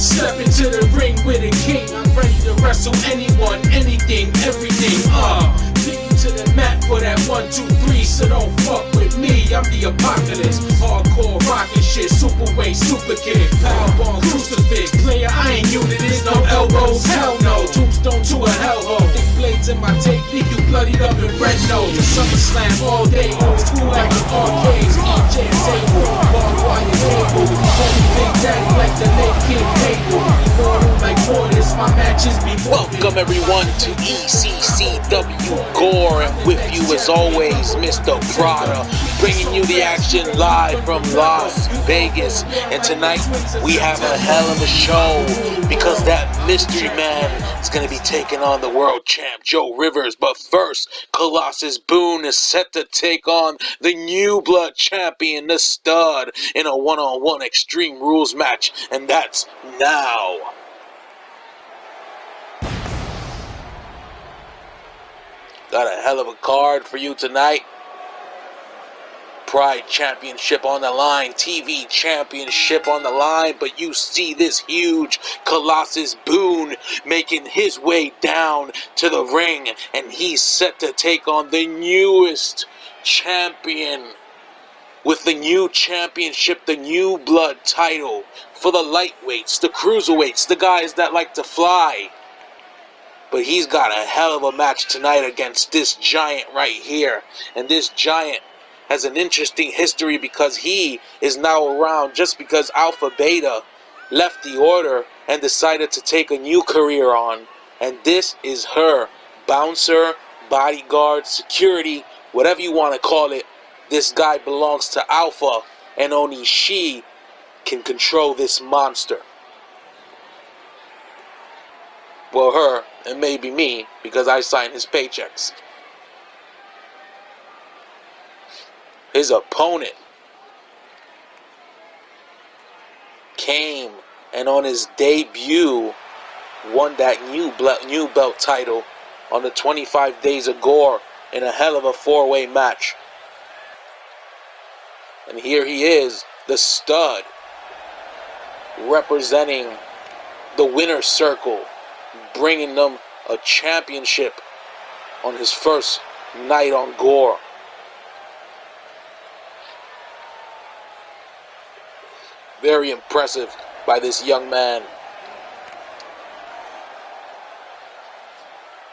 Step into the ring with a king. I'm ready to wrestle anyone, anything, everything. Take you to the mat for that 1, 2, 3. So don't fuck with me. I'm the apocalypse. Hardcore rockin' shit. Superweight, super kick. Powerbomb, crucifix. Player, I ain't new to this. No elbows, hell no. Tombstone to a hellhole. Thick blades in my tape. Leave you bloodied up in red nose. The SummerSlam all day. Old school like the arcades. EJ table. Barbed wire cable. Holy Big Daddy like the late King Cable. Immortal like Mortis. My matches be welcome everyone to ECCW GORE, and with you as always, Mr. Prada, bringing you the action live from Las Vegas. And tonight we have a hell of a show because that mystery man is going to be taking on the world champ Joe Rivers. But first, Colossus Boone is set to take on the new blood champion, the Stud, in a one-on-one Extreme Rules match, and that's now. Got a hell of a card for you tonight. Pride Championship on the line, TV Championship on the line, but you see this huge Colossus Boone making his way down to the ring, and he's set to take on the newest champion with the new championship, the new blood title for the lightweights, the cruiserweights, the guys that like to fly. But he's got a hell of a match tonight against this giant right here. And this giant has an interesting history because he is now around just because Alpha Beta left the order and decided to take a new career on. And this is her bouncer, bodyguard, security, whatever you want to call it. This guy belongs to Alpha, and only she can control this monster. Well, her, and maybe me, because I sign his paychecks. His opponent came and on his debut won that new belt title on the 25 Days of Gore in a hell of a 4-way match. And here he is, the Stud, representing the winner's circle, bringing them a championship on his first night on Gore. Very impressive by this young man.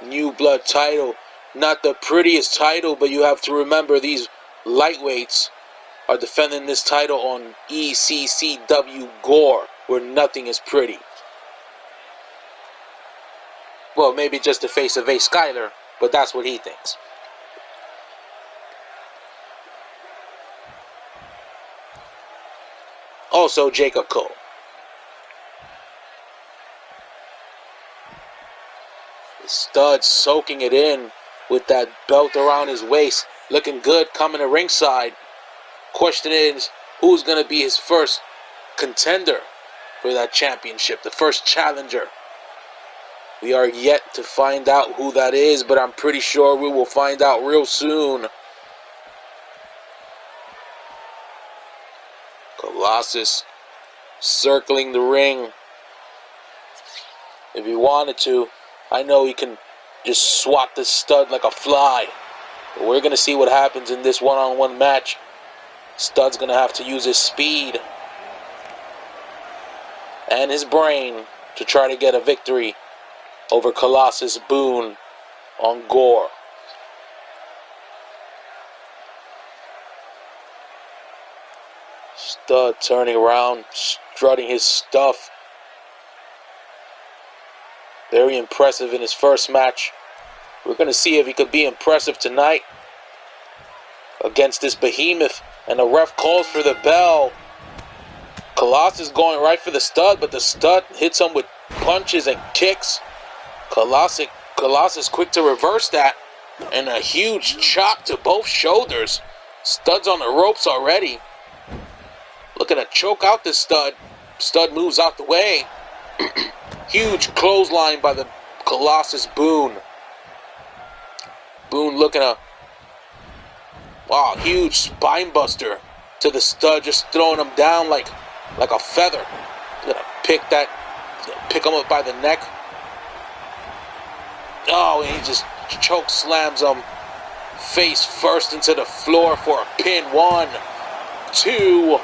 New blood title, not the prettiest title, but you have to remember these lightweights are defending this title on ECCW GORE, where nothing is pretty. Well, maybe just the face of Ace Skyler, but that's what he thinks. Also, Jacob Cole. The Stud soaking it in with that belt around his waist, looking good, coming to ringside. Question is, who's going to be his first contender for that championship, the first challenger? We are yet to find out who that is, but I'm pretty sure we will find out real soon. Colossus circling the ring. If he wanted to, I know he can just swat the Stud like a fly. But we're going to see what happens in this one-on-one match. Stud's going to have to use his speed and his brain to try to get a victory over Colossus Boone on Gore. Stud turning around, strutting his stuff. Very impressive in his first match. We're going to see if he could be impressive tonight against this behemoth. And the ref calls for the bell. Colossus going right for the Stud, but the Stud hits him with punches and kicks. Colossus quick to reverse that. And a huge chop to both shoulders. Stud's on the ropes already. Looking to choke out the Stud. Stud moves out the way. Huge clothesline by the Colossus Boone. Boone looking to... Wow, huge spine buster to the Stud, just throwing him down like a feather. Gonna pick that pick him up by the neck. Oh, and he just choke slams him face first into the floor for a pin. 1, 2,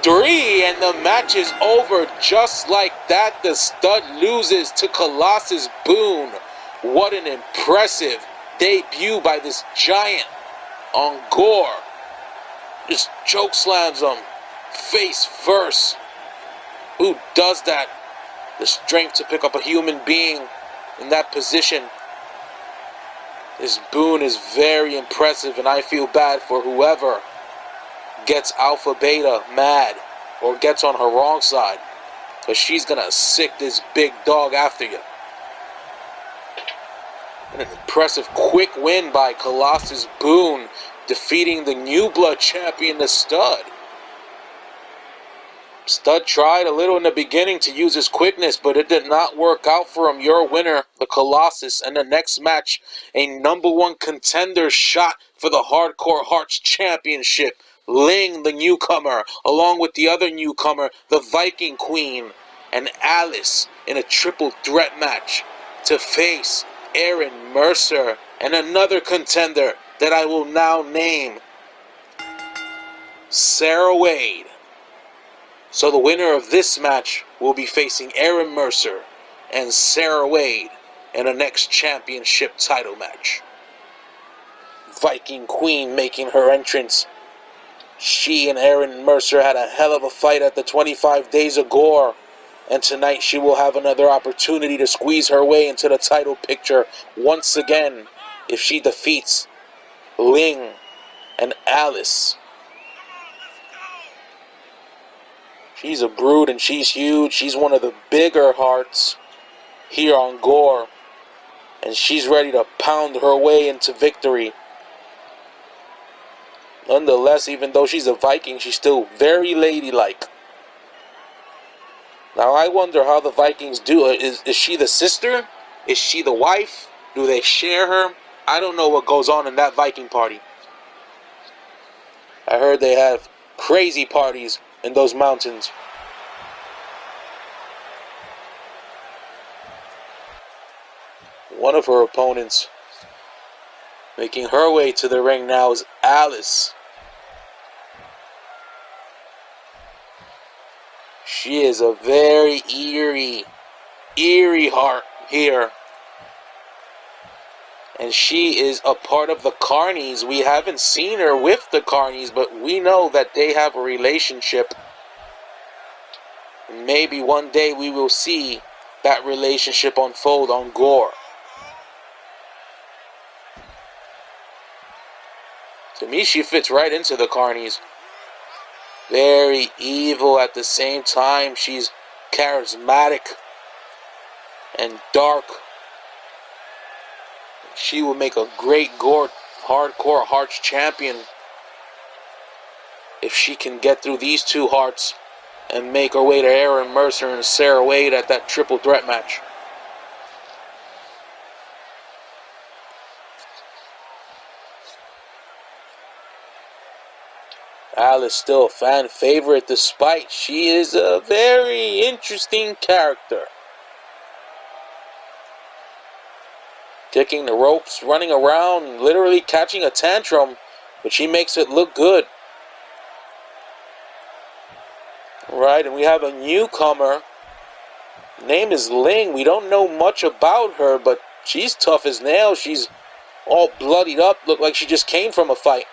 3, and the match is over just like that. The stud loses to Colossus Boone. What an impressive debut by this giant on Gore. Just choke slams him face first. Who does that? The strength to pick up a human being in that position. This Boone is very impressive, and I feel bad for whoever gets Alpha Beta mad or gets on her wrong side, because she's gonna sick this big dog after you. And an impressive quick win by Colossus Boone, defeating the New Blood champion, the Stud. Stud tried a little in the beginning to use his quickness, but it did not work out for him. Your winner, the Colossus, and the next match, a #1 contender shot for the Hardcore Hearts Championship. Ling, the newcomer, along with the other newcomer, the Viking Queen, and Alice in a triple threat match to face Aaron Mercer and another contender that I will now name, Sarah Wade. So the winner of this match will be facing Aaron Mercer and Sarah Wade in a next championship title match. Viking Queen making her entrance. She and Aaron Mercer had a hell of a fight at the 25 Days of Gore, and tonight she will have another opportunity to squeeze her way into the title picture once again if she defeats Ling and Alice. She's a brood and she's huge. She's one of the bigger hearts here on Gore, and she's ready to pound her way into victory. Nonetheless, even though she's a Viking, she's still very ladylike. Now, I wonder how the Vikings do it. Is she the sister? Is she the wife? Do they share her? I don't know what goes on in that Viking party. I heard they have crazy parties in those mountains. One of her opponents making her way to the ring now is Alice. She is a very eerie heart here. And she is a part of the Carnies. We haven't seen her with the Carnies, but we know that they have a relationship. Maybe one day we will see that relationship unfold on Gore. To me, she fits right into the Carnies. Very evil at the same time. She's charismatic and dark. She will make a great Gore Hardcore Hearts champion if she can get through these two hearts and make her way to Aaron Mercer and Sarah Wade at that triple threat match. Alice still a fan favorite, despite she is a very interesting character. Kicking the ropes, running around, literally catching a tantrum, but she makes it look good. Right, and we have a newcomer. Name is Ling. We don't know much about her, but she's tough as nails. She's all bloodied up, look like she just came from a fight.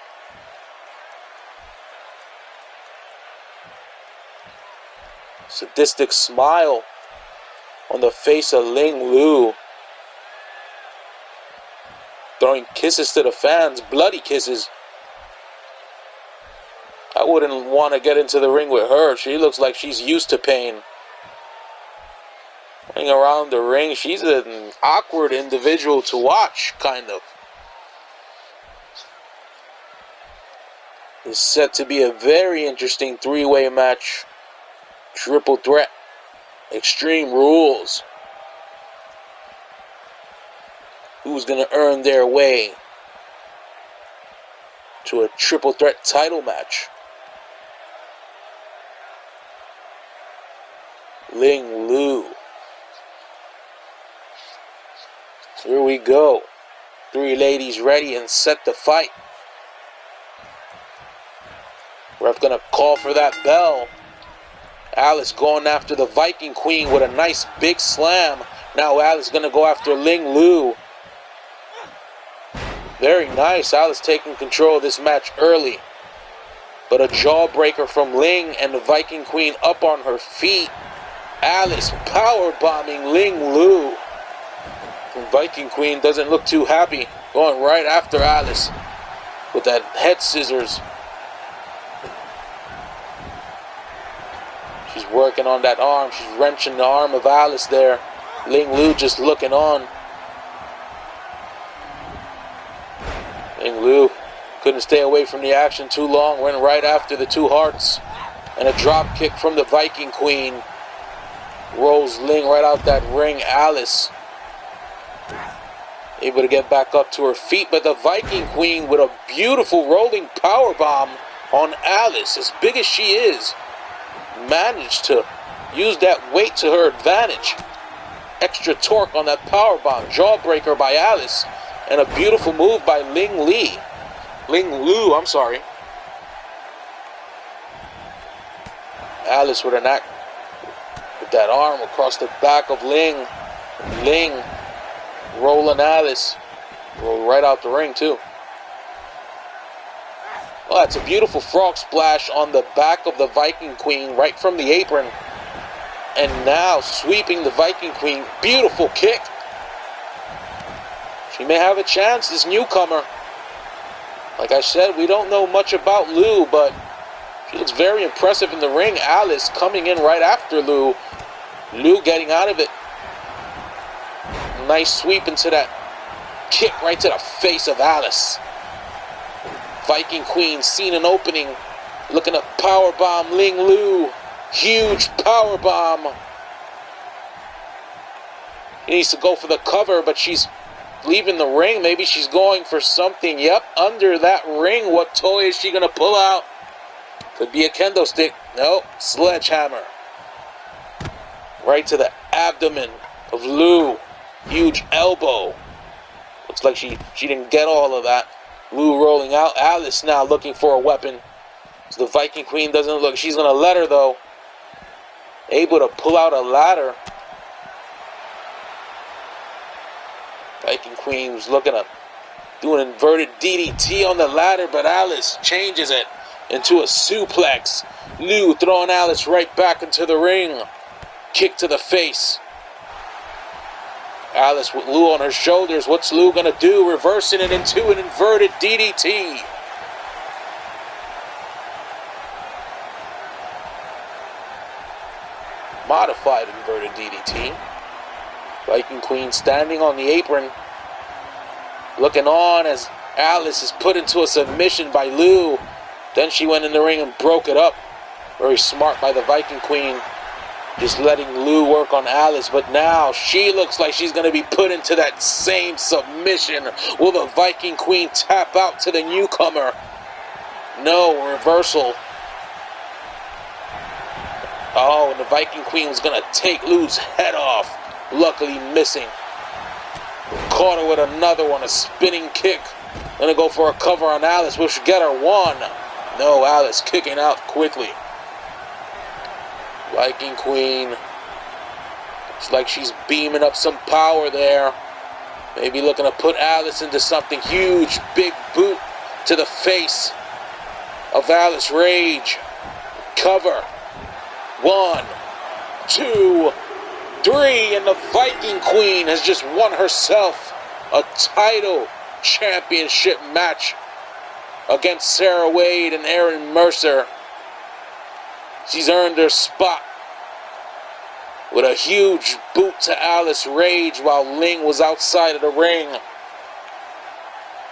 Sadistic smile on the face of Ling Lu. Throwing kisses to the fans, bloody kisses. I wouldn't want to get into the ring with her. She looks like she's used to pain. Running around the ring, she's an awkward individual to watch, kind of. It's set to be a very interesting three-way match. Triple threat. Extreme rules. Who's going to earn their way to a triple threat title match? Ling Lu Here we go. Three ladies ready and set to fight. Ref gonna call for that bell. Alice going after the Viking Queen with a nice big slam. Now Alice gonna go after Ling Lu. Very nice. Alice taking control of this match early. But a jawbreaker from Ling and the Viking Queen up on her feet. Alice power bombing Ling Lu. And Viking Queen doesn't look too happy. Going right after Alice with that head scissors. She's working on that arm. She's wrenching the arm of Alice there. Ling Lu just looking on. Ling Lu couldn't stay away from the action too long. Went right after the two hearts. And a drop kick from the Viking Queen. Rolls Ling right out that ring. Alice able to get back up to her feet. But the Viking Queen with a beautiful rolling powerbomb on Alice. As big as she is, managed to use that weight to her advantage. Extra torque on that powerbomb. Jawbreaker by Alice. And a beautiful move by Ling Lu, I'm sorry. Alice with an act with that arm across the back of Ling. Ling rolling Alice. Roll right out the ring too. Oh, that's a beautiful frog splash on the back of the Viking Queen right from the apron. And now sweeping the Viking Queen. Beautiful kick. She may have a chance, this newcomer. Like I said, we don't know much about Lu, but she looks very impressive in the ring. Alice coming in right after Lu. Lu getting out of it. Nice sweep into that kick right to the face of Alice. Viking Queen seen an opening. Looking to powerbomb Ling Lu. Huge powerbomb. He needs to go for the cover, but she's leaving the ring. Maybe she's going for something. Yep, under that ring. What toy is she going to pull out? Could be a kendo stick. No, sledgehammer. Right to the abdomen of Lu. Huge elbow. Looks like she didn't get all of that. Lu rolling out. Alice now looking for a weapon. So the Viking Queen doesn't look. She's going to let her though. Able to pull out a ladder. Viking Queen was looking to do an inverted DDT on the ladder, but Alice changes it into a suplex. Lu throwing Alice right back into the ring. Kick to the face. Alice with Lu on her shoulders. What's Lu gonna do? Reversing it into an inverted DDT. Modified inverted DDT. Viking Queen standing on the apron, looking on as Alice is put into a submission by Lu. Then she went in the ring and broke it up. Very smart by the Viking Queen, just letting Lu work on Alice. But now she looks like she's going to be put into that same submission. Will the Viking Queen tap out to the newcomer? No, reversal. Oh, and the Viking Queen was going to take Lu's head off. Luckily missing. Caught her with another one, a spinning kick. Gonna go for a cover on Alice, which should get her one. No, Alice kicking out quickly. Viking Queen. Looks like she's beaming up some power there. Maybe looking to put Alice into something huge. Big boot to the face of Alice Rage. Cover. 1, 2, 3, and the Viking Queen has just won herself a title championship match against Sarah Wade and Aaron Mercer. She's earned her spot with a huge boot to Alice Rage while Ling was outside of the ring.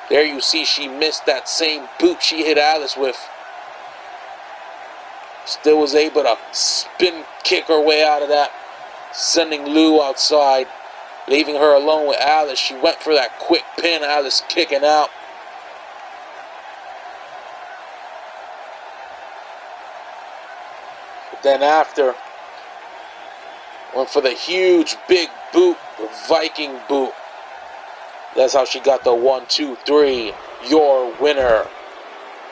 There you see she missed that same boot she hit Alice with. Still was able to spin kick her way out of that, sending Lu outside, leaving her alone with Alice. She went for that quick pin. Alice kicking out. But then after, went for the huge big boot, the Viking boot. That's how she got the 1, 2, 3. Your winner,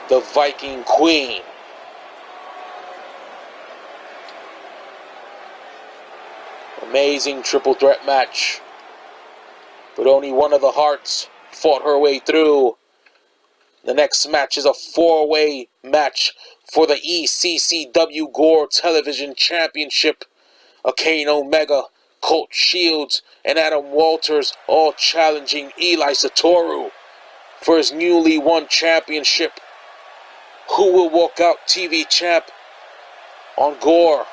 the Viking Queen. Amazing triple threat match. But only one of the Hearts fought her way through. The next match is a 4-way match for the ECCW GORE Television Championship. Kane Omega, Colt Shields, and Adam Walters all challenging Eli Satoru for his newly won championship. Who will walk out TV champ on GORE?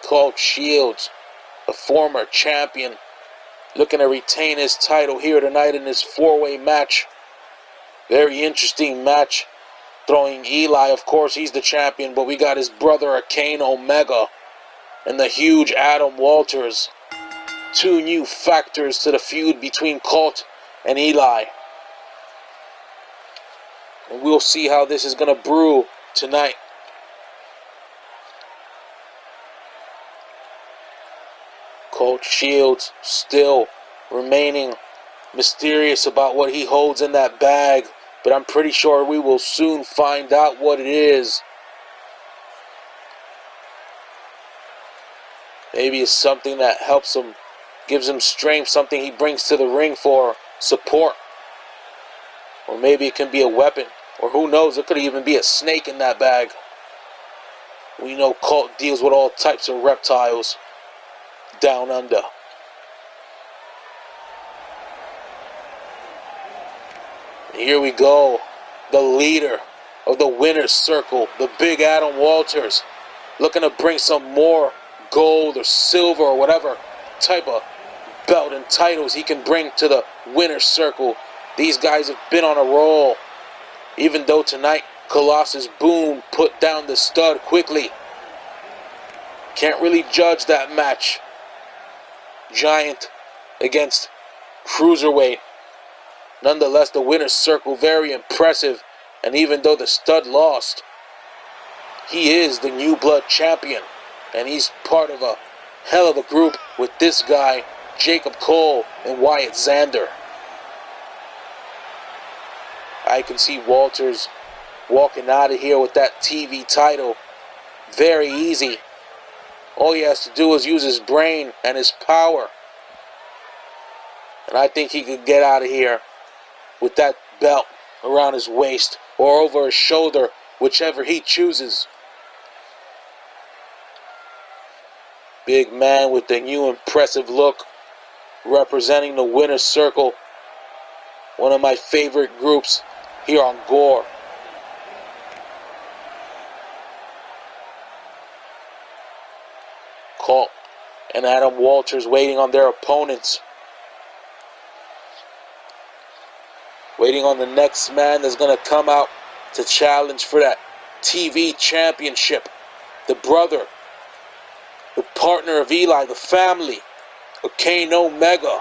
Colt Shields, a former champion, looking to retain his title here tonight in this 4-way match. Very interesting match. Throwing Eli, of course, he's the champion, but we got his brother, Kane Omega, and the huge Adam Walters. 2 new factors to the feud between Colt and Eli. And we'll see how this is going to brew tonight. Colt Shields still remaining mysterious about what he holds in that bag, but I'm pretty sure we will soon find out what it is. Maybe it's something that helps him, gives him strength, something he brings to the ring for support. Or maybe it can be a weapon, or who knows, it could even be a snake in that bag. We know Colt deals with all types of reptiles down under. Here we go. The leader of the winner's circle, the big Adam Walters, looking to bring some more gold or silver or whatever type of belt and titles he can bring to the winner's circle. These guys have been on a roll. Even though tonight Colossus Boone put down the stud quickly. Can't really judge that match. Giant against cruiserweight. Nonetheless, the winner's circle, very impressive. And even though the stud lost, he is the new blood champion. And he's part of a hell of a group with this guy, Jacob Cole and Wyatt Xander. I can see Walters walking out of here with that TV title very easy. All he has to do is use his brain and his power. And I think he could get out of here with that belt around his waist or over his shoulder, whichever he chooses. Big man with the new impressive look, representing the winner's circle. One of my favorite groups here on GORE. Colt and Adam Walters waiting on their opponents. Waiting on the next man that's going to come out to challenge for that TV championship. The brother, the partner of Eli, the family of Kane Omega,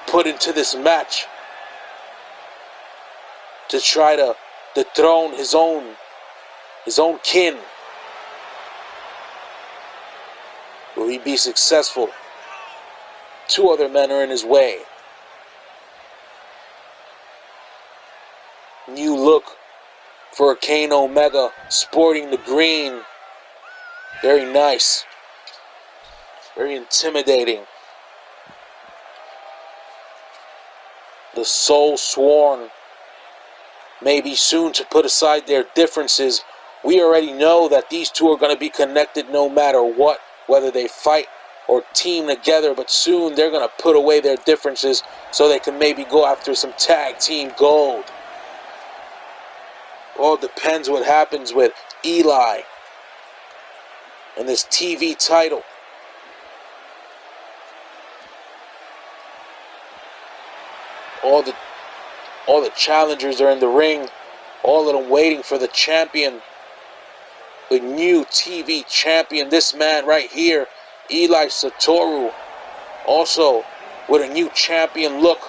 put into this match to try to dethrone his own kin. Will he be successful? 2 other men are in his way. New look for Kane Omega, sporting the green. Very nice. Very intimidating. The Soul Sworn may be soon to put aside their differences. We already know that these 2 are going to be connected no matter what, whether they fight or team together, but soon they're going to put away their differences so they can maybe go after some tag team gold. All depends what happens with Eli and this TV title. All the challengers are in the ring, all of them waiting for the champion, the new TV champion, this man right here, Eli Satoru, also with a new champion look,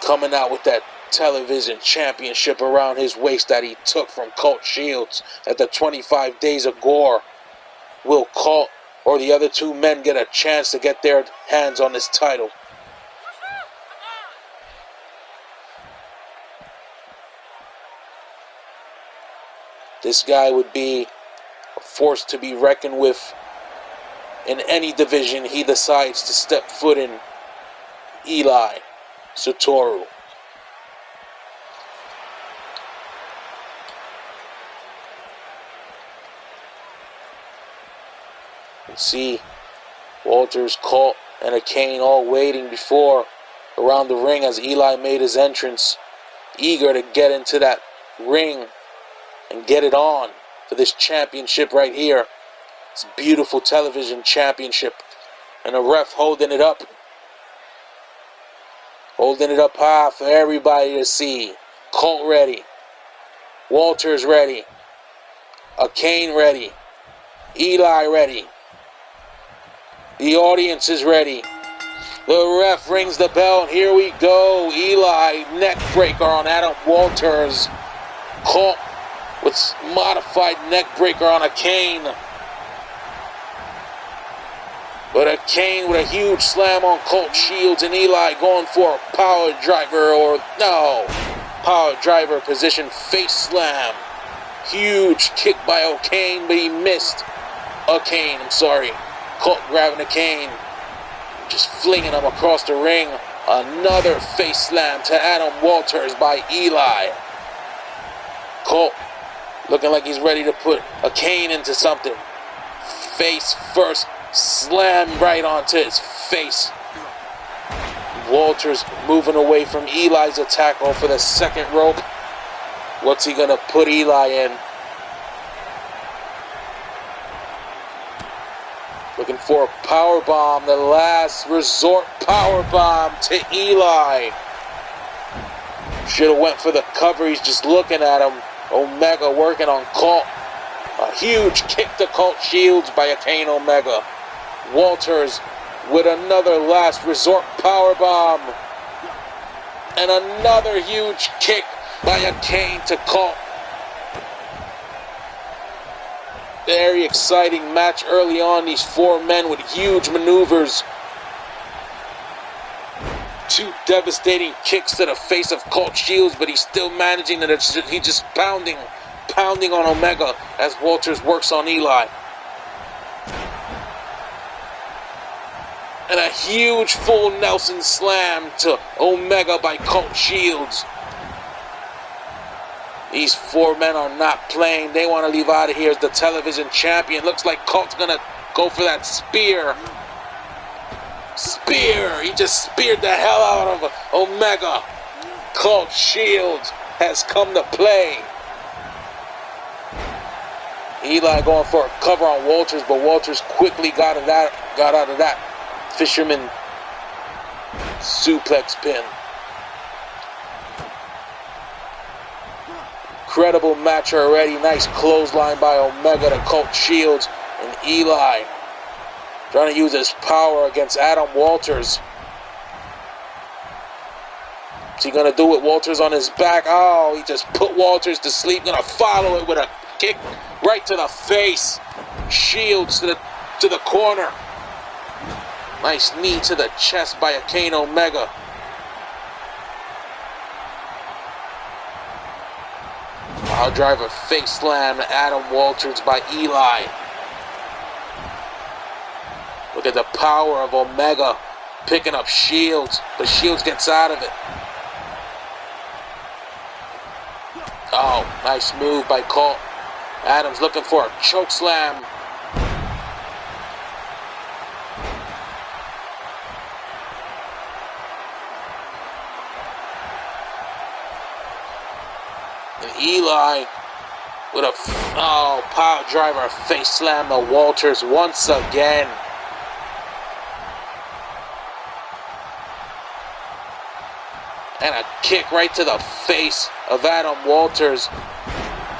coming out with that television championship around his waist that he took from Colt Shields at the 25 Days of GORE. will Colt or the other two men get a chance to get their hands on this title? This guy would be a force to be reckoned with in any division he decides to step foot in. Eli Satoru. You see Walters, Colt, and a Kane all waiting before around the ring as Eli made his entrance, eager to get into that ring and get it on for this championship right here. This beautiful television championship. And the ref holding it up. Holding it up high for everybody to see. Colt ready. Walters ready. A Kane ready. Eli ready. The audience is ready. The ref rings the bell, and here we go. Eli, neck breaker on Adam Walters. Colt with modified neck breaker on a Kane. But a Kane with a huge slam on Colt Shields, and Eli going for a power driver, or no, power driver position face slam. Huge kick by O'Kane, but he missed. I'm sorry. Colt grabbing a Kane, just flinging him across the ring. Another face slam to Adam Walters by Eli. Colt looking like he's ready to put a Kane into something. Face first, slam right onto his face. Walters moving away from Eli's attack off of the second rope. What's he gonna put Eli in? Looking for a power bomb, the last resort power bomb to Eli. Should have went for the cover. He's just looking at him. Omega working on Colt. A huge kick to Colt Shields by a Kane Omega. Walters with another last resort power bomb. And another huge kick by a Kane to Colt. Very exciting match early on. These four men with huge maneuvers. Two devastating kicks to the face of Colt Shields, but he's still managing it. He's just pounding on Omega as Walters works on Eli. And a huge full Nelson slam to Omega by Colt Shields. These four men are not playing. They want to leave out of here as the television champion. Looks like Colt's going to go for that spear. Spear! He just speared the hell out of Omega. Colt Shields has come to play. Eli going for a cover on Walters, but Walters quickly got out of that fisherman suplex pin. Incredible match already. Nice clothesline by Omega to Colt Shields, and Eli trying to use his power against Adam Walters. Is he going to do it? Walters on his back. Oh, he just put Walters to sleep. Going to follow it with a kick right to the face. Shields to the corner. Nice knee to the chest by a Kane Omega. Power driver face slam to Adam Walters by Eli. Look at the power of Omega picking up Shields, but Shields gets out of it. Oh, nice move by Colt. Adams looking for a choke slam. And Eli with a power driver face slam to Walters once again. And a kick right to the face of Adam Walters,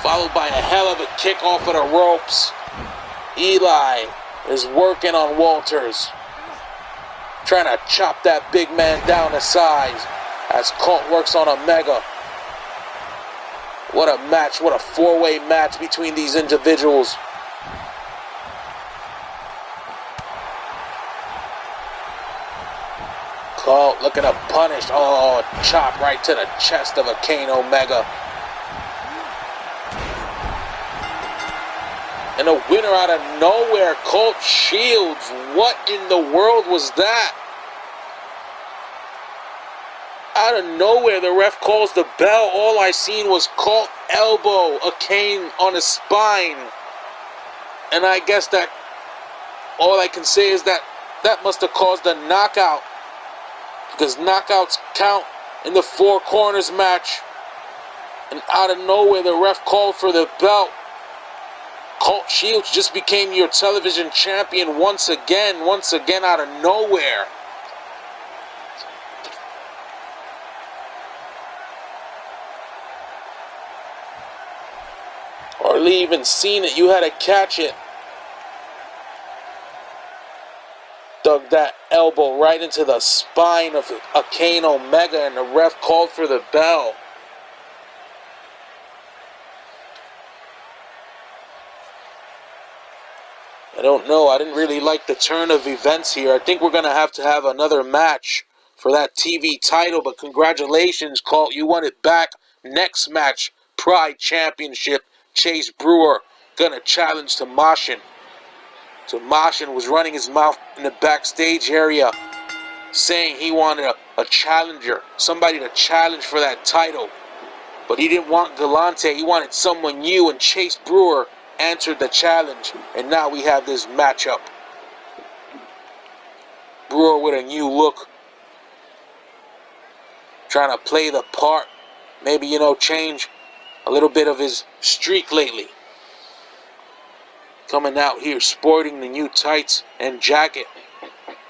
followed by a hell of a kick off of the ropes. Eli is working on Walters, trying to chop that big man down to size as Colt works on Omega. What a match, what a four-way match between these individuals. Colt looking to punish. Oh, chop right to the chest of a Kane Omega. And a winner out of nowhere, Colt Shields. What in the world was that? Out of nowhere, the ref calls the bell. All I seen was Colt elbow a Kane on his spine. And I guess that all I can say is that must have caused a knockout. Because knockouts count in the Four Corners match. And out of nowhere, the ref called for the belt. Colt Shields just became your television champion once again out of nowhere. Hardly even seen it. You had to catch it. Dug that elbow right into the spine of a Kane Omega, and the ref called for the bell. I don't know. I didn't really like the turn of events here. I think we're going to have another match for that TV title, but congratulations, Colt. You won it back. Next match, Pride Championship. Chase Brewer going to challenge Tomashin. Tomashin was running his mouth in the backstage area, saying he wanted a challenger, somebody to challenge for that title. But he didn't want Galante. He wanted someone new, and Chase Brewer answered the challenge, and now we have this matchup. Brewer with a new look, trying to play the part, maybe, change a little bit of his streak lately. Coming out here sporting the new tights and jacket.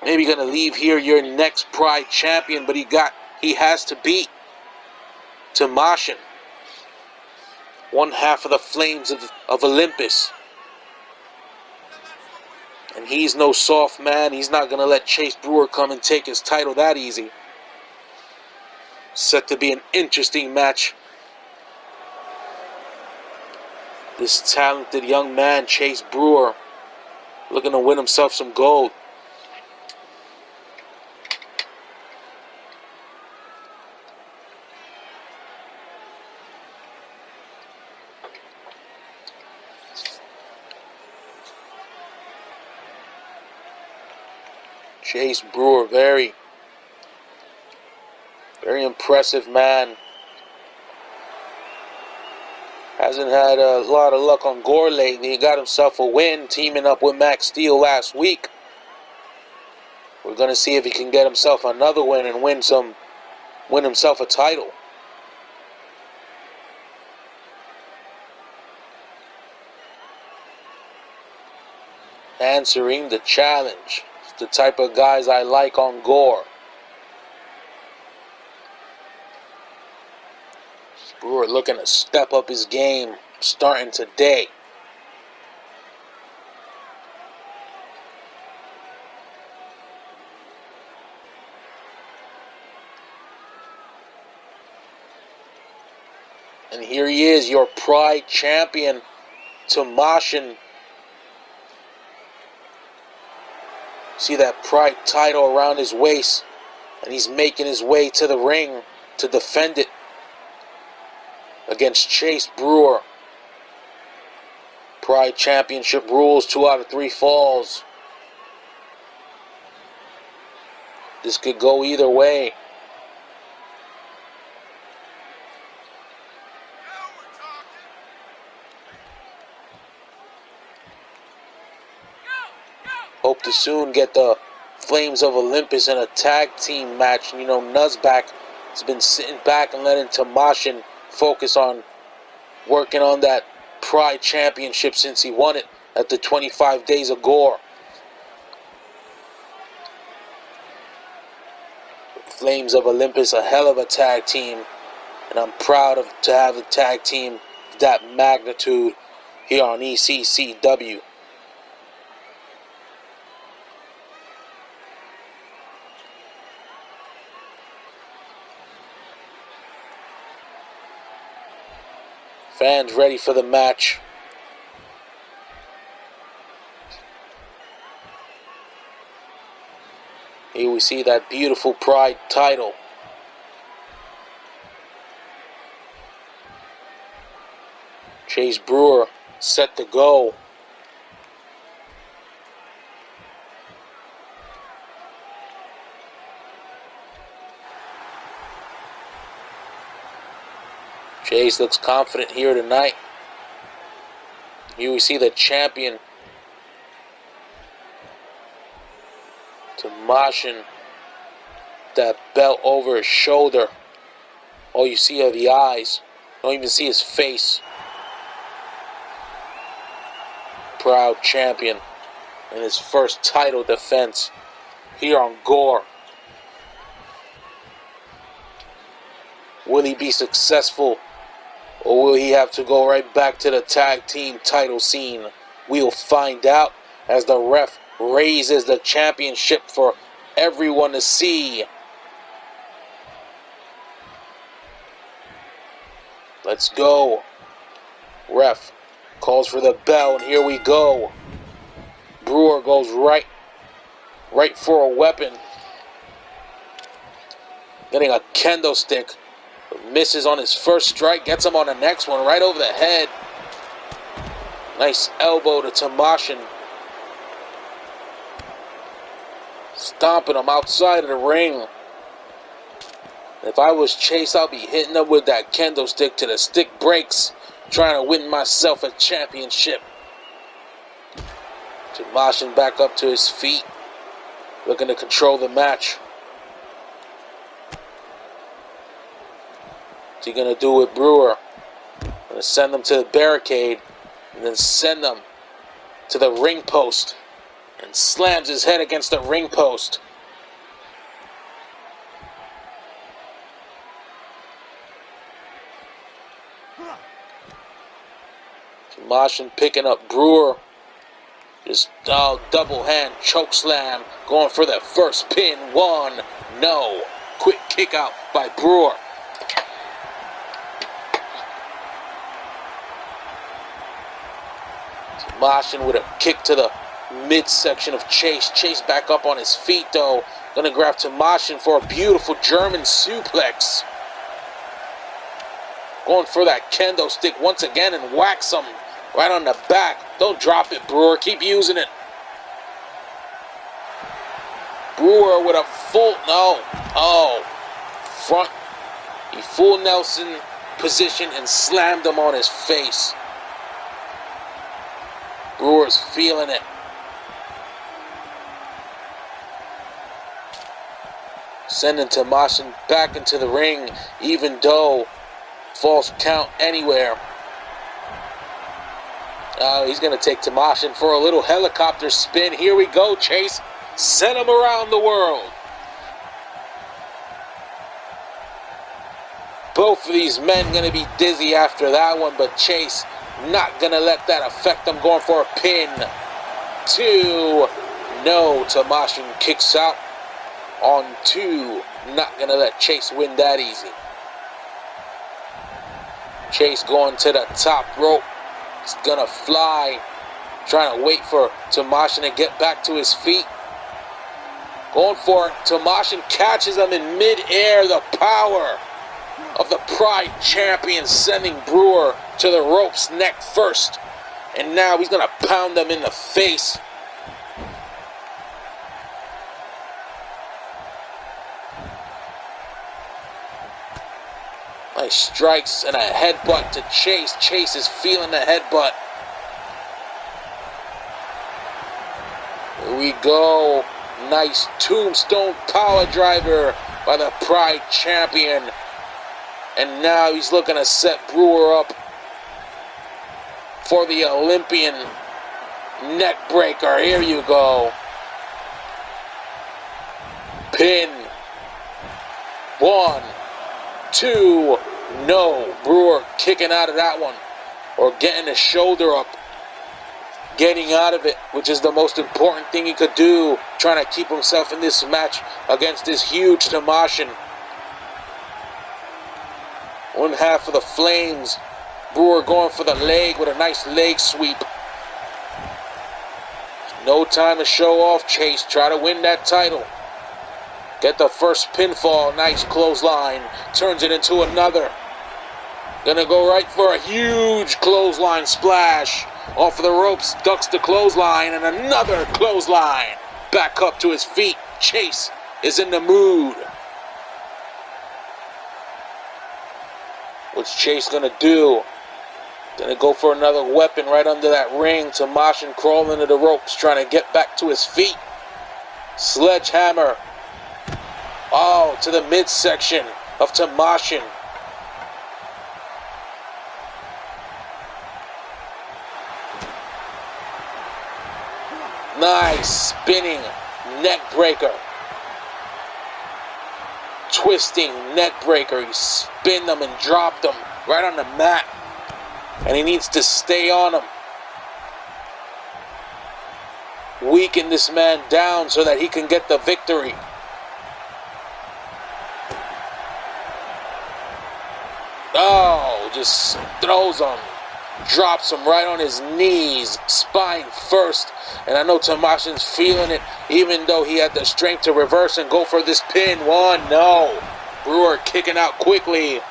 Maybe gonna leave here your next Pride champion, but he has to beat Tomashin, one half of the Flames of Olympus. And he's no soft man. He's not going to let Chase Brewer come and take his title that easy. Set to be an interesting match. This talented young man, Chase Brewer, looking to win himself some gold. Chase Brewer, very impressive man. Hasn't had a lot of luck on Gore lately. He got himself a win teaming up with Max Steel last week. We're going to see if he can get himself another win and win himself a title. Answering the challenge. It's the type of guys I like on Gore. Brewer looking to step up his game starting today. And here he is, your Pride champion, Tomashin. See that Pride title around his waist, and he's making his way to the ring to defend it against Chase Brewer. Pride Championship rules, 2 out of 3 falls. This could go either way. Hope to soon get the Flames of Olympus in a tag team match. You know, Nuzback has been sitting back and letting Tomashin focus on working on that Pride Championship since he won it at the 25 Days of Gore. Flames of Olympus, a hell of a tag team, and I'm proud to have a tag team of that magnitude here on ECCW. Fans ready for the match. Here we see that beautiful Pride title. Chase Brewer set to go. Chase looks confident here tonight. Here we see the champion, Tomashin, that belt over his shoulder. All you see are the eyes. Don't even see his face. Proud champion in his first title defense here on GORE. Will he be successful, or will he have to go right back to the tag team title scene? We'll find out as the ref raises the championship for everyone to see. Let's go. Ref calls for the bell, and here we go. Brewer goes right for a weapon. Getting a kendo stick. Misses on his first strike, gets him on the next one, right over the head. Nice elbow to Tomashin. Stomping him outside of the ring. If I was Chase, I'll be hitting him with that kendo stick till the stick breaks, trying to win myself a championship. Tomashin back up to his feet, looking to control the match. What's he going to do with Brewer? Going to send him to the barricade and then send him to the ring post, and slams his head against the ring post. Tomashin picking up Brewer. Just double hand choke slam, going for the first pin. One, no. Quick kick out by Brewer. Tomashin with a kick to the midsection of Chase. Chase back up on his feet though. Gonna grab Tomashin for a beautiful German suplex. Going for that kendo stick once again and whacks him right on the back. Don't drop it, Brewer. Keep using it. Brewer with a full, front. He full Nelson position and slammed him on his face. Brewer's feeling it. Sending Tomashin back into the ring, even though false count anywhere. He's going to take Tomashin for a little helicopter spin. Here we go, Chase. Send him around the world. Both of these men going to be dizzy after that one, but Chase not going to let that affect them. Going for a pin. 2. No, Tomashin kicks out on 2. Not going to let Chase win that easy. Chase going to the top rope. He's going to fly. Trying to wait for Tomashin to get back to his feet. Going for it. Tomashin catches him in mid-air. The power of the Pride champion sending Brewer to the ropes neck first. And now he's going to pound him in the face. Nice strikes and a headbutt to Chase. Chase is feeling the headbutt. Here we go. Nice tombstone power driver by the Pride champion. And now he's looking to set Brewer up for the Olympian neck breaker. Here you go. Pin. 1, 2, no. Brewer kicking out of that one, or getting his shoulder up, getting out of it, which is the most important thing he could do, trying to keep himself in this match against this huge Tomashin. One half of the Flames. Brewer going for the leg with a nice leg sweep. No time to show off, Chase. Try to win that title. Get the first pinfall. Nice clothesline. Turns it into another. Gonna go right for a huge clothesline splash. Off of the ropes, ducks the clothesline, and another clothesline. Back up to his feet. Chase is in the mood. What's Chase gonna do? Gonna go for another weapon right under that ring. Tomashin crawling to the ropes, trying to get back to his feet. Sledgehammer. Oh, to the midsection of Tomashin. Nice spinning neck breaker. Twisting neck breaker. He spinned them and dropped them right on the mat. And he needs to stay on him. Weaken this man down so that he can get the victory. Oh, just throws him. Drops him right on his knees, spine first. And I know Tomashin's feeling it, even though he had the strength to reverse and go for this pin. One, no. Brewer kicking out quickly.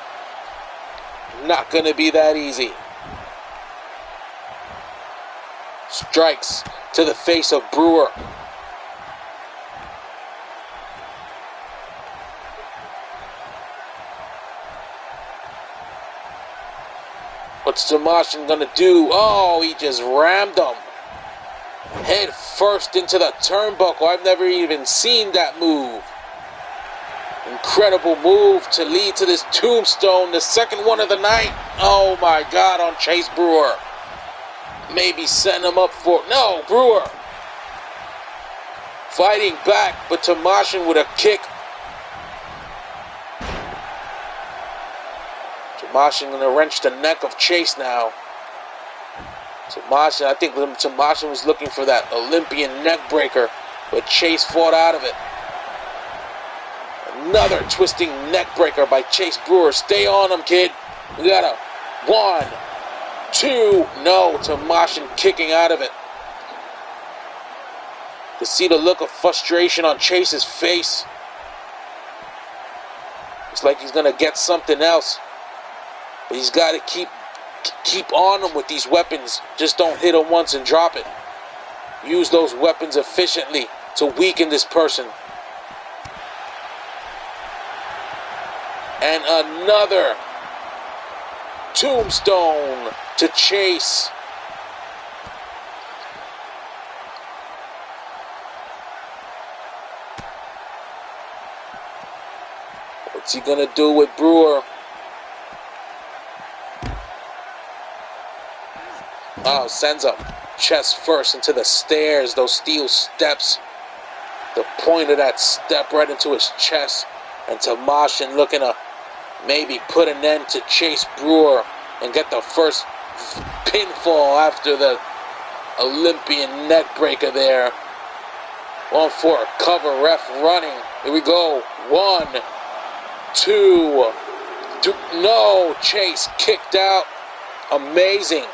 Not going to be that easy. Strikes to the face of Brewer. What's Tomashin gonna do? Oh, he just rammed him. Head first into the turnbuckle. I've never even seen that move. Incredible move to lead to this tombstone, the second one of the night. Oh my God, on Chase Brewer. Maybe setting him up for... No, Brewer. Fighting back, but Tomashin with a kick. Tomashin gonna wrench the neck of Chase now. Tomashin, I think Tomashin was looking for that Olympian neck breaker, but Chase fought out of it. Another twisting neck breaker by Chase Brewer. Stay on him, kid. We got a 1, 2. No, Tomashin kicking out of it. To see the look of frustration on Chase's face. It's like he's gonna get something else. But he's got to keep on him with these weapons. Just don't hit him once and drop it. Use those weapons efficiently to weaken this person. And another tombstone to Chase. What's he gonna do with Brewer? Oh, sends him chest first into the stairs, those steel steps. The point of that step right into his chest. And Tomashin looking to maybe put an end to Chase Brewer and get the first pinfall after the Olympian neck breaker there. Going for a cover, ref running. Here we go. 1, 2. No, Chase kicked out. Amazing.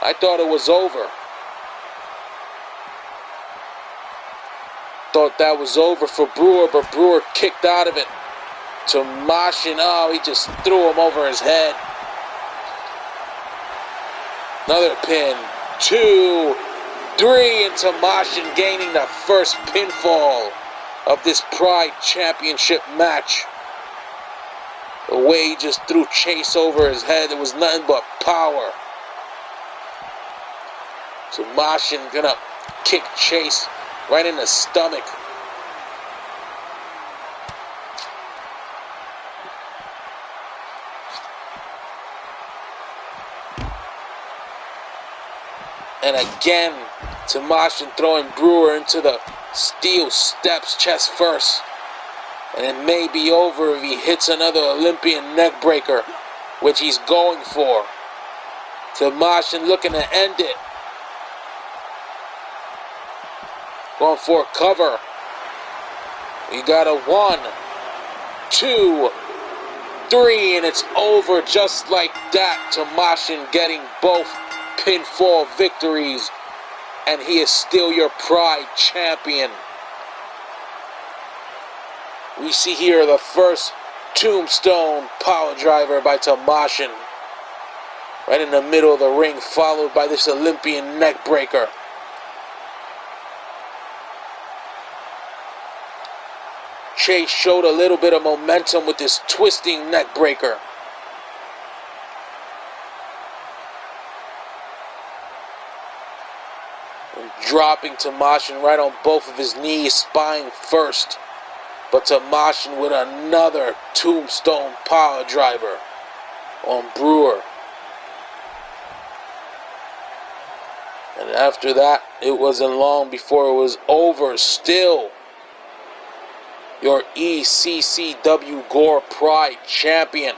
I thought it was over. Thought that was over for Brewer, but Brewer kicked out of it. Tomashin, oh, he just threw him over his head. Another pin. 2, 3, and Tomashin gaining the first pinfall of this Pride Championship match. The way he just threw Chase over his head, it was nothing but power. Tomashin gonna kick Chase right in the stomach. And again, Tomashin throwing Brewer into the steel steps chest first. And it may be over if he hits another Olympian neck breaker, which he's going for. Tomashin looking to end it. Going for a cover. We got a 1, 2, 3, and it's over just like that. Tomashin getting both pinfall victories, and he is still your Pride champion. We see here the first tombstone power driver by Tomashin. Right in the middle of the ring, followed by this Olympian neck breaker. Chase showed a little bit of momentum with this twisting neck breaker. And dropping Tomashin right on both of his knees, spine first. But Tomashin with another tombstone power driver on Brewer. And after that, it wasn't long before it was over. Still, your ECCW GORE Pride champion,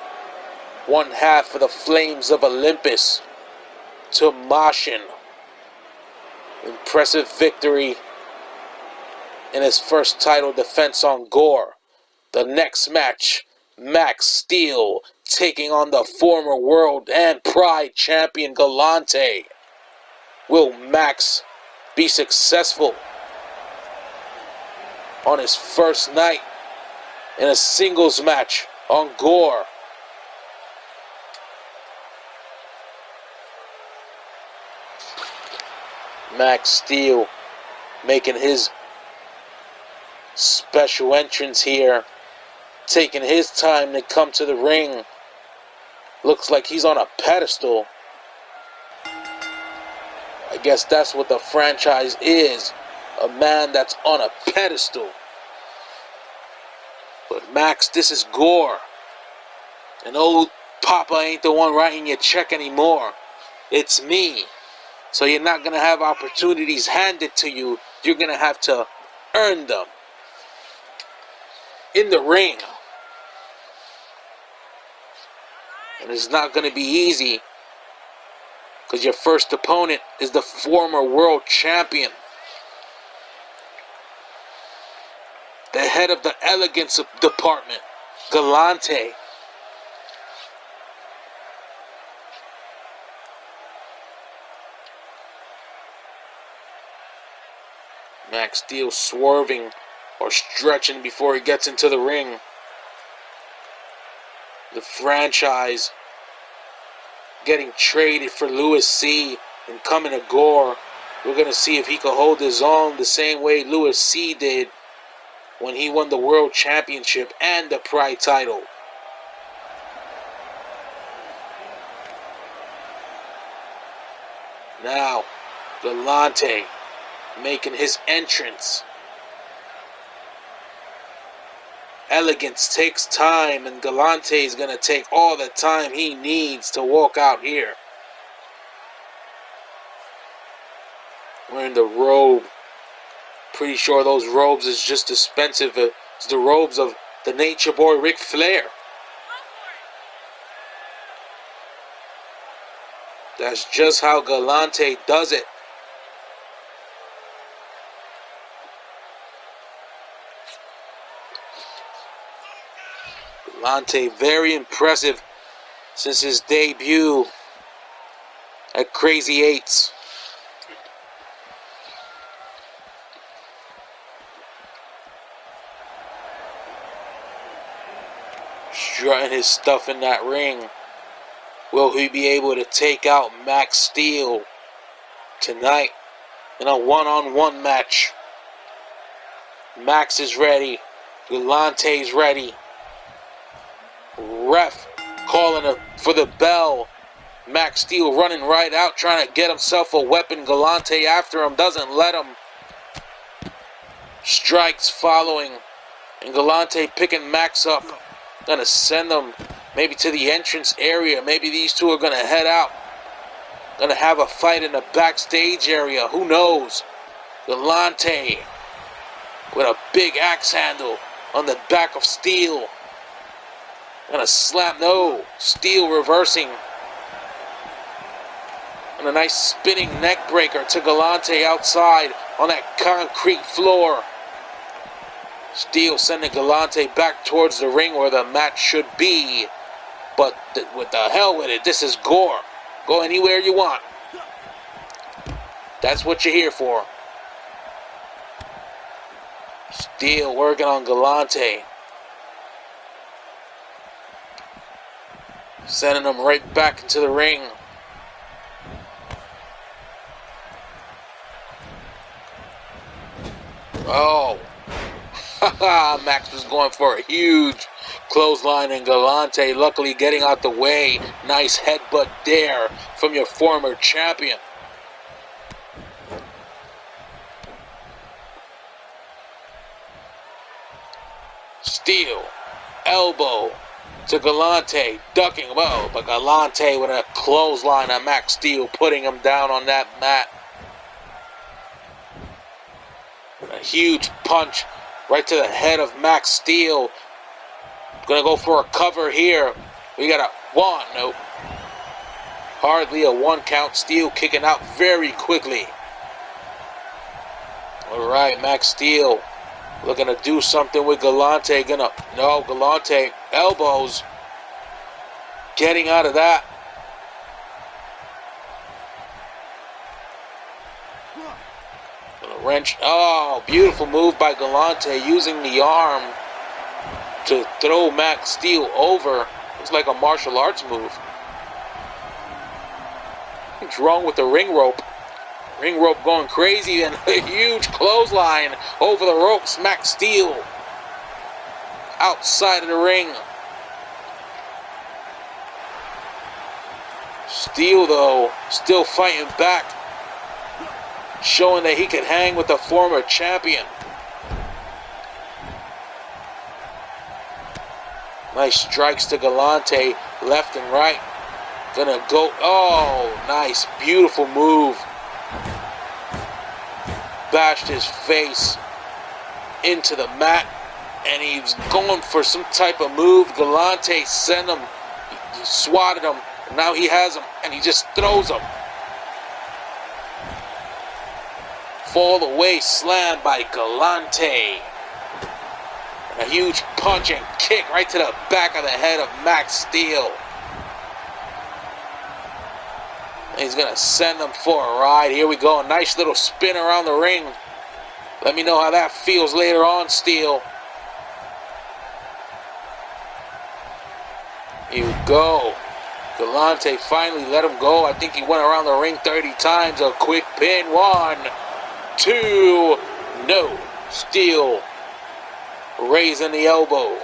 one half of the Flames of Olympus, Tomashin. Impressive victory in his first title defense on GORE. The next match, Max Steel taking on the former World and Pride champion Galante. Will Max be successful on his first night in a singles match on GORE? Max Steel making his special entrance here, taking his time to come to the ring. Looks like he's on a pedestal. I guess that's what the franchise is, a man that's on a pedestal. But Max, this is GORE. And old Papa ain't the one writing your check anymore. It's me. So you're not going to have opportunities handed to you. You're going to have to earn them in the ring. And it's not going to be easy, because your first opponent is the former world champion, the head of the elegance department, Galante. Max Steel swerving or stretching before he gets into the ring. The franchise getting traded for Louis C. and coming to GORE. We're going to see if he can hold his own the same way Louis C. did when he won the World Championship and the Pride title. Now, Galante making his entrance. Elegance takes time, and Galante is going to take all the time he needs to walk out here. Wearing the robe. Pretty sure those robes is just as expensive as the robes of the Nature Boy Ric Flair. That's just how Galante does it. Galante very impressive since his debut at Crazy Eights. Strutting his stuff in that ring. Will he be able to take out Max Steel tonight in a one-on-one match? Max is ready. Galante's ready. Ref calling for the bell. Max Steel running right out, trying to get himself a weapon. Galante after him, doesn't let him. Strikes following, and Galante picking Max up. Gonna send them maybe to the entrance area. Maybe these two are gonna head out. Gonna have a fight in the backstage area. Who knows? Galante with a big axe handle on the back of Steel. Gonna slam. No. Steel reversing. And a nice spinning neck breaker to Galante outside on that concrete floor. Steel sending Galante back towards the ring where the match should be. But with the hell with it, this is GORE. Go anywhere you want. That's what you're here for. Steel working on Galante. Sending him right back into the ring. Oh. Haha, Max was going for a huge clothesline, and Galante luckily getting out the way. Nice headbutt there from your former champion. Steel, elbow to Galante, ducking well, but Galante with a clothesline on Max Steel, putting him down on that mat. A huge punch right to the head of Max Steel. Gonna go for a cover here. We got a one, nope. Hardly a 1 count. Steel kicking out very quickly. Alright, Max Steel looking to do something with Galante. No, Galante, elbows. Getting out of that. Gonna wrench. Oh, beautiful move by Galante, using the arm to throw Max Steel over. It's like a martial arts move. What's wrong with the ring rope? Ring rope going crazy, and a huge clothesline over the ropes. Max Steel outside of the ring. Steel, though, still fighting back, showing that he could hang with the former champion. Nice strikes to Galante, left and right. Gonna go, oh, nice, beautiful move. Bashed his face into the mat, and he's going for some type of move. Galante sent him, he swatted him, and now he has him, and he just throws him. Fall away slam by Galante. And a huge punch and kick right to the back of the head of Max Steel. He's going to send them for a ride. Here we go. A nice little spin around the ring. Let me know how that feels later on, Steel. Here we go. Galante finally let him go. I think he went around the ring 30 times. A quick pin. 1, 2. No. Steel raising the elbow.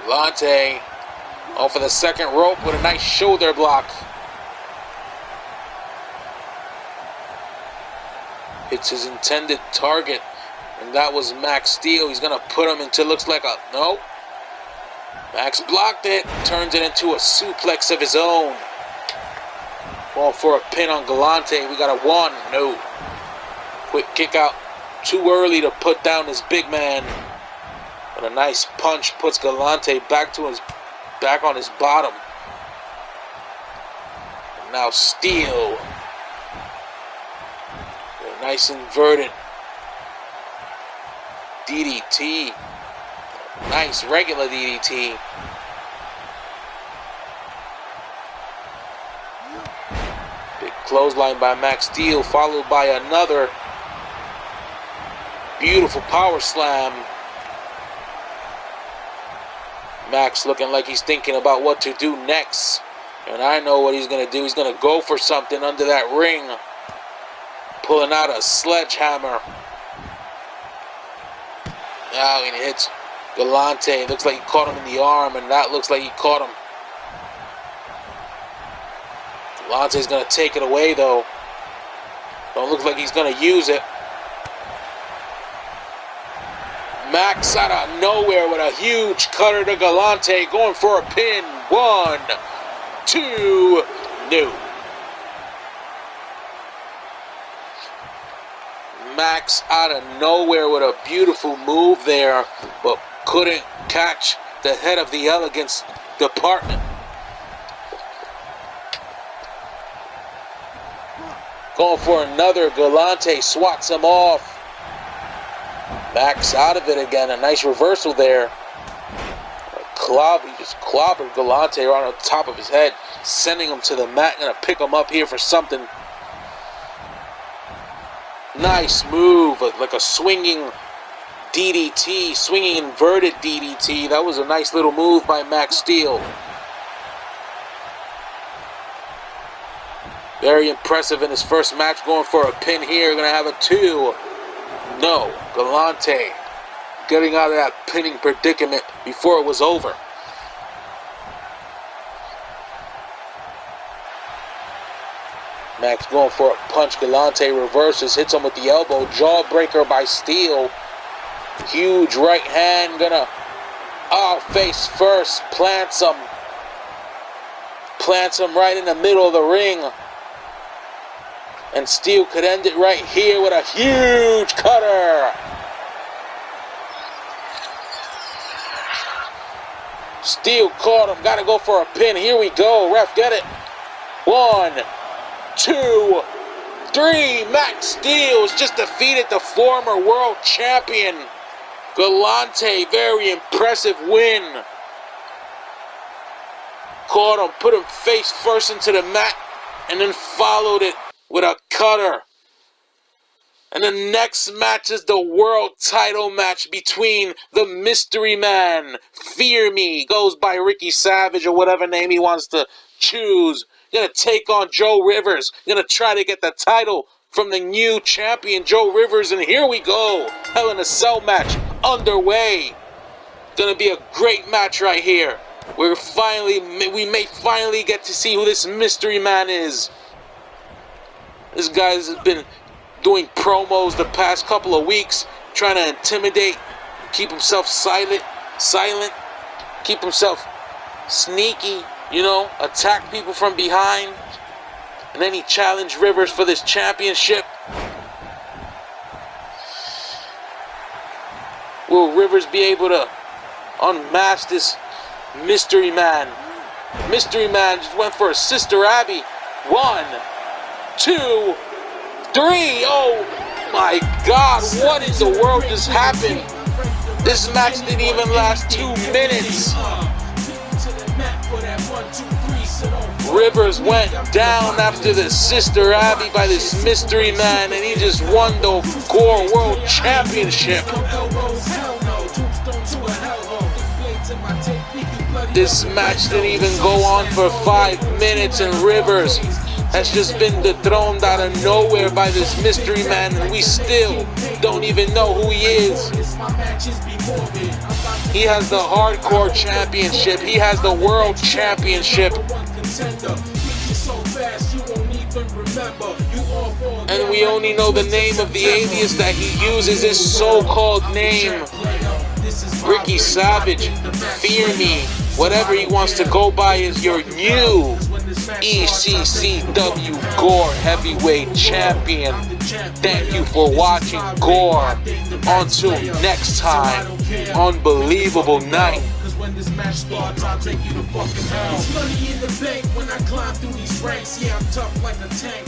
Galante off of the second rope with a nice shoulder block. Hits his intended target, and that was Max Steel. He's going to put him into, looks like a, no. Max blocked it, turns it into a suplex of his own. Going for a pin on Galante. We got a 1, no. Quick kick out, too early to put down this big man. And a nice punch puts Galante back on his bottom. And now Steel. A nice inverted DDT. Nice regular DDT. Big clothesline by Max Steel, followed by another beautiful power slam. Max looking like he's thinking about what to do next. And I know what he's going to do. He's going to go for something under that ring. Pulling out a sledgehammer. Now he hits Galante. Looks like he caught him in the arm, and that looks like he caught him. Galante's going to take it away, though. Don't look like he's going to use it. Max out of nowhere with a huge cutter to Galante, going for a pin. 1, 2, no. Max out of nowhere with a beautiful move there, but couldn't catch the head of the Elegance department. Going for another. Galante swats him off. Max out of it again. A nice reversal there. He just clobbered Galante right on top of his head, sending him to the mat. Gonna pick him up here for something. Nice move, like a swinging DDT, swinging inverted DDT. That was a nice little move by Max Steel. Very impressive in his first match, going for a pin here. Gonna have a 2. No, Galante getting out of that pinning predicament before it was over. Max going for a punch. Galante reverses, hits him with the elbow. Jawbreaker by Steel. Huge right hand, gonna face first. Plants him right in the middle of the ring. And Steel could end it right here with a huge cutter. Steel caught him. Gotta go for a pin. Here we go. Ref, get it. 1, 2, 3. Max Steel has just defeated the former world champion Galante. Very impressive win. Caught him, put him face first into the mat, and then followed it with a cutter. And the next match is the world title match between the mystery man, Fear Me, goes by Ricky Savage or whatever name he wants to choose. Gonna take on Joe Rivers. Gonna try to get the title from the new champion, Joe Rivers. And here we go. Hell in a Cell match underway. Gonna be a great match right here. We may finally get to see who this mystery man is. This guy's been doing promos the past couple of weeks, trying to intimidate, keep himself silent, keep himself sneaky, attack people from behind. And then he challenged Rivers for this championship. Will Rivers be able to unmask this mystery man? Mystery man just went for a Sister Abby. 1, 2, 3. Oh my God, what in the world just happened? This match didn't even last 2 minutes. Rivers went down after the Sister Abby by this mystery man, and he just won the GORE World Championship. This match didn't even go on for 5 minutes, and Rivers has just been dethroned out of nowhere by this mystery man, and we still don't even know who he is. He has the Hardcore Championship. He has the World Championship. And we only know the name of the alias that he uses, his so-called name. Ricky Savage, Fear Me, whatever he wants to go by is your new ECCW GORE Heavyweight Champion. Thank you for watching GORE. Until next time, unbelievable night. When this match starts, I'll take you to fucking hell. There's money in the bank when I climb through these ranks. Yeah, I'm tough like a tank.